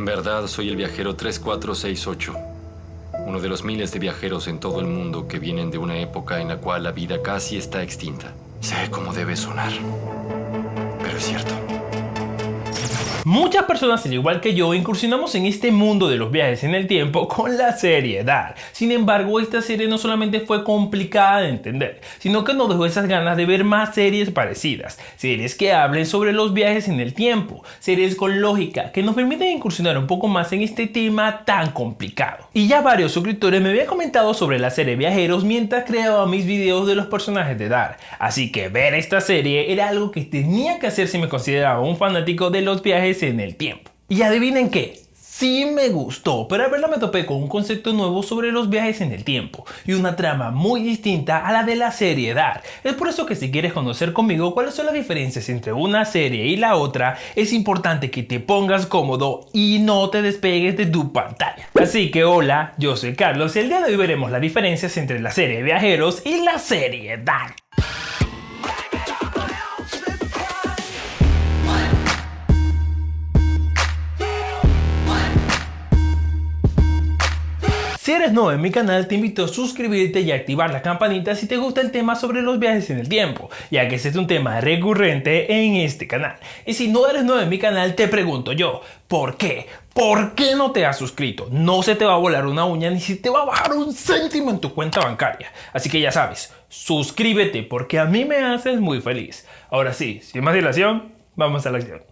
verdad, soy el viajero 3468, uno de los miles de viajeros en todo el mundo que vienen de una época en la cual la vida casi está extinta. Sé cómo debe sonar, pero es cierto. Muchas personas, al igual que yo, incursionamos en este mundo de los viajes en el tiempo con la serie Dark. Sin embargo, esta serie no solamente fue complicada de entender, sino que nos dejó esas ganas de ver más series parecidas. Series que hablen sobre los viajes en el tiempo, series con lógica, que nos permiten incursionar un poco más en este tema tan complicado. Y ya varios suscriptores me habían comentado sobre la serie Viajeros mientras creaba mis videos de los personajes de Dark. Así que ver esta serie era algo que tenía que hacer si me consideraba un fanático de los viajes en el tiempo. Y adivinen qué, sí me gustó, pero al verla me topé con un concepto nuevo sobre los viajes en el tiempo y una trama muy distinta a la de la serie Dark. Es por eso que si quieres conocer conmigo cuáles son las diferencias entre una serie y la otra, es importante que te pongas cómodo y no te despegues de tu pantalla. Así que hola, yo soy Carlos y el día de hoy veremos las diferencias entre la serie Viajeros y la serie Dark. Si eres nuevo en mi canal, te invito a suscribirte y a activar la campanita si te gusta el tema sobre los viajes en el tiempo, ya que este es un tema recurrente en este canal. Y si no eres nuevo en mi canal, te pregunto yo, ¿por qué? ¿Por qué no te has suscrito? No se te va a volar una uña ni si te va a bajar un céntimo en tu cuenta bancaria. Así que ya sabes, suscríbete porque a mí me haces muy feliz. Ahora sí, sin más dilación, vamos a la acción.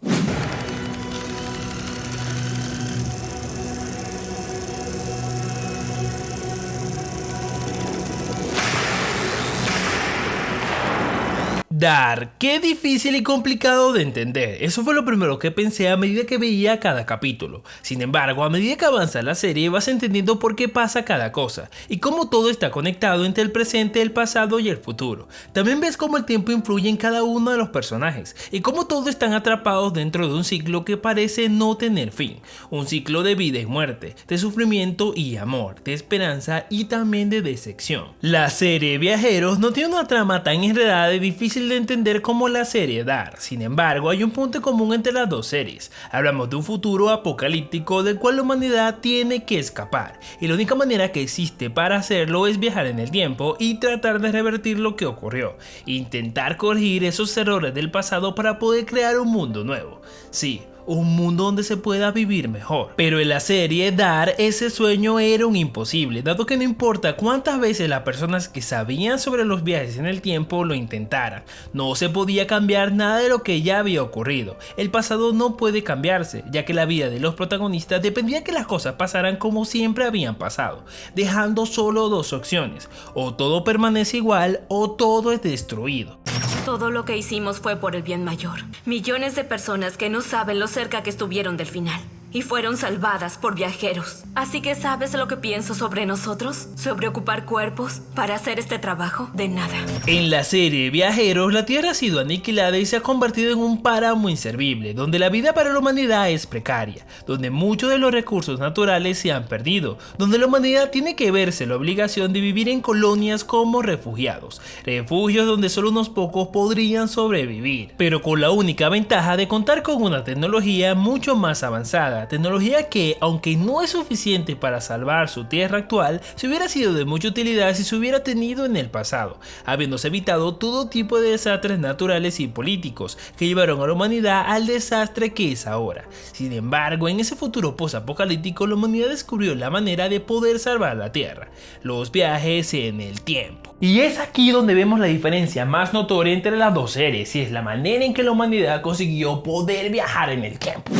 Dark, qué difícil y complicado de entender. Eso fue lo primero que pensé a medida que veía cada capítulo. Sin embargo, a medida que avanza la serie vas entendiendo por qué pasa cada cosa y cómo todo está conectado entre el presente, el pasado y el futuro. También ves cómo el tiempo influye en cada uno de los personajes y cómo todos están atrapados dentro de un ciclo que parece no tener fin. Un ciclo de vida y muerte, de sufrimiento y amor, de esperanza y también de decepción. La serie Viajeros no tiene una trama tan enredada y difícil de entender como la serie Dark. Sin embargo, hay un punto común entre las dos series. Hablamos de un futuro apocalíptico del cual la humanidad tiene que escapar, y la única manera que existe para hacerlo es viajar en el tiempo y tratar de revertir lo que ocurrió, intentar corregir esos errores del pasado para poder crear un mundo nuevo. Sí, un mundo donde se pueda vivir mejor. Pero en la serie Dark ese sueño era un imposible, dado que no importa cuántas veces las personas que sabían sobre los viajes en el tiempo lo intentaran, no se podía cambiar nada de lo que ya había ocurrido. El pasado no puede cambiarse, ya que la vida de los protagonistas dependía que las cosas pasaran como siempre habían pasado, dejando solo dos opciones: o todo permanece igual o todo es destruido. Todo lo que hicimos fue por el bien mayor. Millones de personas que no saben lo cerca que estuvieron del final y fueron salvadas por viajeros. Así que ¿sabes lo que pienso sobre nosotros? Sobre ocupar cuerpos para hacer este trabajo de nada. En la serie Viajeros, la Tierra ha sido aniquilada y se ha convertido en un páramo inservible, donde la vida para la humanidad es precaria, donde muchos de los recursos naturales se han perdido, donde la humanidad tiene que verse la obligación de vivir en colonias como refugiados, refugios donde solo unos pocos podrían sobrevivir, pero con la única ventaja de contar con una tecnología mucho más avanzada, tecnología que, aunque no es suficiente para salvar su tierra actual, se hubiera sido de mucha utilidad si se hubiera tenido en el pasado, habiéndose evitado todo tipo de desastres naturales y políticos que llevaron a la humanidad al desastre que es ahora. Sin embargo, en ese futuro post-apocalíptico, la humanidad descubrió la manera de poder salvar la tierra: los viajes en el tiempo. Y es aquí donde vemos la diferencia más notoria entre las dos series, y es la manera en que la humanidad consiguió poder viajar en el tiempo.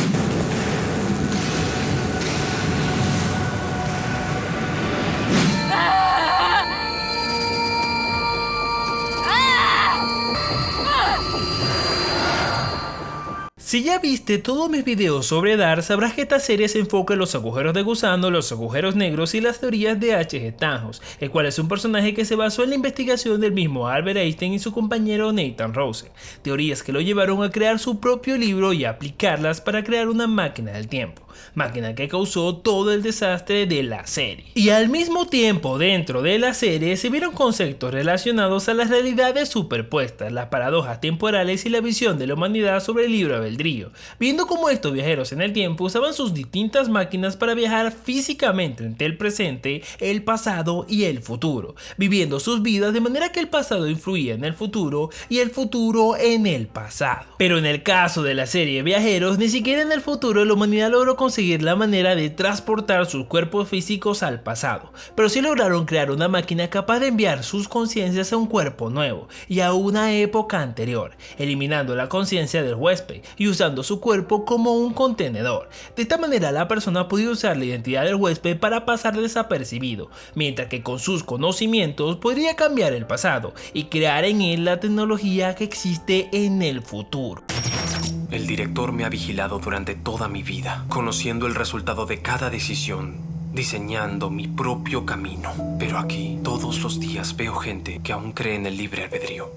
Si ya viste todos mis videos sobre Dark, sabrás que esta serie se enfoca en los agujeros de gusano, los agujeros negros y las teorías de H.G. Thanos, el cual es un personaje que se basó en la investigación del mismo Albert Einstein y su compañero Nathan Rosen, teorías que lo llevaron a crear su propio libro y aplicarlas para crear una máquina del tiempo, máquina que causó todo el desastre de la serie. Y al mismo tiempo, dentro de la serie se vieron conceptos relacionados a las realidades superpuestas, las paradojas temporales y la visión de la humanidad sobre el libro del albedrío, viendo cómo estos viajeros en el tiempo usaban sus distintas máquinas para viajar físicamente entre el presente, el pasado y el futuro, viviendo sus vidas de manera que el pasado influía en el futuro y el futuro en el pasado. Pero en el caso de la serie Viajeros, ni siquiera en el futuro la humanidad logró conseguir la manera de transportar sus cuerpos físicos al pasado, pero sí lograron crear una máquina capaz de enviar sus conciencias a un cuerpo nuevo y a una época anterior, eliminando la conciencia del huésped y usando su cuerpo como un contenedor. De esta manera la persona podía usar la identidad del huésped para pasar desapercibido, mientras que con sus conocimientos podría cambiar el pasado y crear en él la tecnología que existe en el futuro. El director me ha vigilado durante toda mi vida, conociendo el resultado de cada decisión, diseñando mi propio camino. Pero aquí, todos los días veo gente que aún cree en el libre albedrío.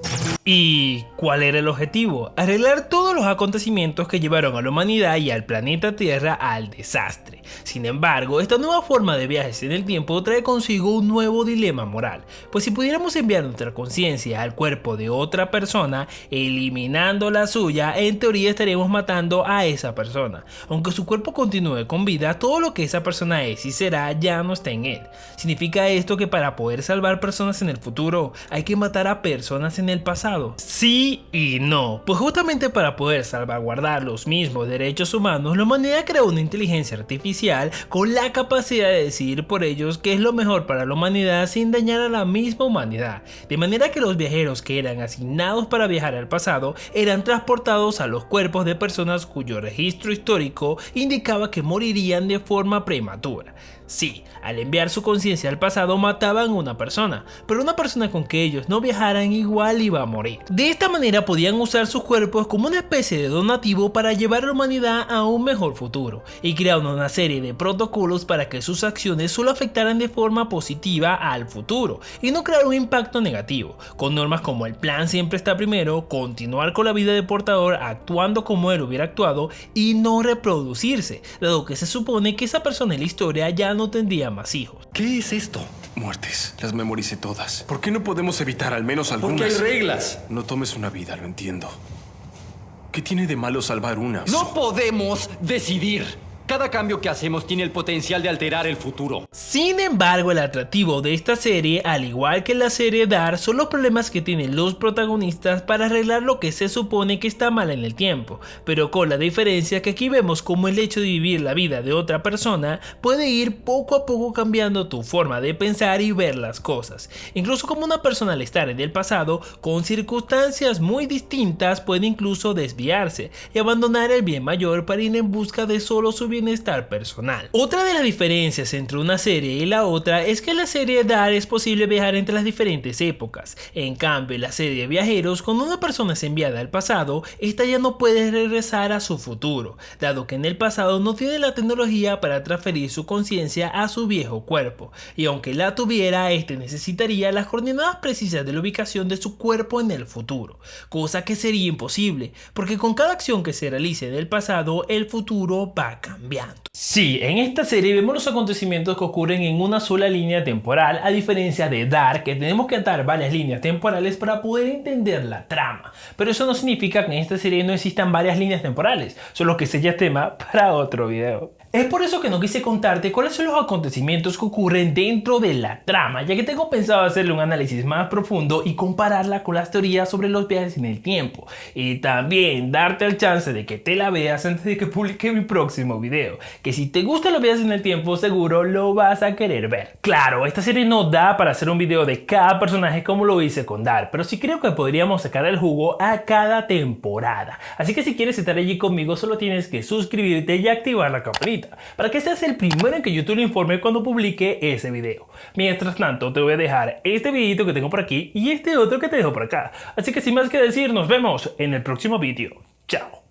¿Y cuál era el objetivo? Arreglar todos los acontecimientos que llevaron a la humanidad y al planeta Tierra al desastre. Sin embargo, esta nueva forma de viajes en el tiempo trae consigo un nuevo dilema moral, pues si pudiéramos enviar nuestra conciencia al cuerpo de otra persona, eliminando la suya, en teoría estaríamos matando a esa persona. Aunque su cuerpo continúe con vida, todo lo que esa persona es y será ya no está en él. ¿Significa esto que para poder salvar personas en el futuro hay que matar a personas en el pasado? Sí y no, pues justamente para poder salvaguardar los mismos derechos humanos, la humanidad creó una inteligencia artificial con la capacidad de decidir por ellos qué es lo mejor para la humanidad sin dañar a la misma humanidad, de manera que los viajeros que eran asignados para viajar al pasado eran transportados a los cuerpos de personas cuyo registro histórico indicaba que morirían de forma prematura. Sí, al enviar su conciencia al pasado mataban a una persona, pero una persona con que ellos no viajaran igual iba a morir. De esta manera podían usar sus cuerpos como una especie de donativo para llevar a la humanidad a un mejor futuro, y crearon una serie de protocolos para que sus acciones solo afectaran de forma positiva al futuro, y no crear un impacto negativo, con normas como el plan siempre está primero, continuar con la vida del portador actuando como él hubiera actuado y no reproducirse, dado que se supone que esa persona en la historia ya no tendría más hijos. ¿Qué es esto? Muertes. Las memoricé todas. ¿Por qué no podemos evitar al menos algunas? Porque hay reglas. No tomes una vida, lo entiendo. ¿Qué tiene de malo salvar una? No podemos decidir. Cada cambio que hacemos tiene el potencial de alterar el futuro. Sin embargo, el atractivo de esta serie, al igual que la serie Dark, son los problemas que tienen los protagonistas para arreglar lo que se supone que está mal en el tiempo, pero con la diferencia que aquí vemos como el hecho de vivir la vida de otra persona puede ir poco a poco cambiando tu forma de pensar y ver las cosas. Incluso como una persona al estar en el pasado, con circunstancias muy distintas puede incluso desviarse y abandonar el bien mayor para ir en busca de solo su bienestar personal. Otra de las diferencias entre una serie y la otra es que en la serie Dark es posible viajar entre las diferentes épocas. En cambio, en la serie Viajeros, cuando una persona es enviada al pasado, esta ya no puede regresar a su futuro, dado que en el pasado no tiene la tecnología para transferir su conciencia a su viejo cuerpo, y aunque la tuviera, este necesitaría las coordenadas precisas de la ubicación de su cuerpo en el futuro, cosa que sería imposible, porque con cada acción que se realice en el pasado, el futuro va cambiando. Sí, en esta serie vemos los acontecimientos que ocurren en una sola línea temporal, a diferencia de Dark, que tenemos que atar varias líneas temporales para poder entender la trama. Pero eso no significa que en esta serie no existan varias líneas temporales, solo que ese ya es tema para otro video. Es por eso que no quise contarte cuáles son los acontecimientos que ocurren dentro de la trama, ya que tengo pensado hacerle un análisis más profundo y compararla con las teorías sobre los viajes en el tiempo, y también darte el chance de que te la veas antes de que publique mi próximo video, que si te gustan los viajes en el tiempo seguro lo vas a querer ver. Claro, esta serie no da para hacer un video de cada personaje como lo hice con Dark, pero sí creo que podríamos sacar el jugo a cada temporada, así que si quieres estar allí conmigo solo tienes que suscribirte y activar la campanita para que seas el primero en que YouTube le informe cuando publique ese video. Mientras tanto, te voy a dejar este videito que tengo por aquí y este otro que te dejo por acá. Así que sin más que decir, nos vemos en el próximo video. Chao.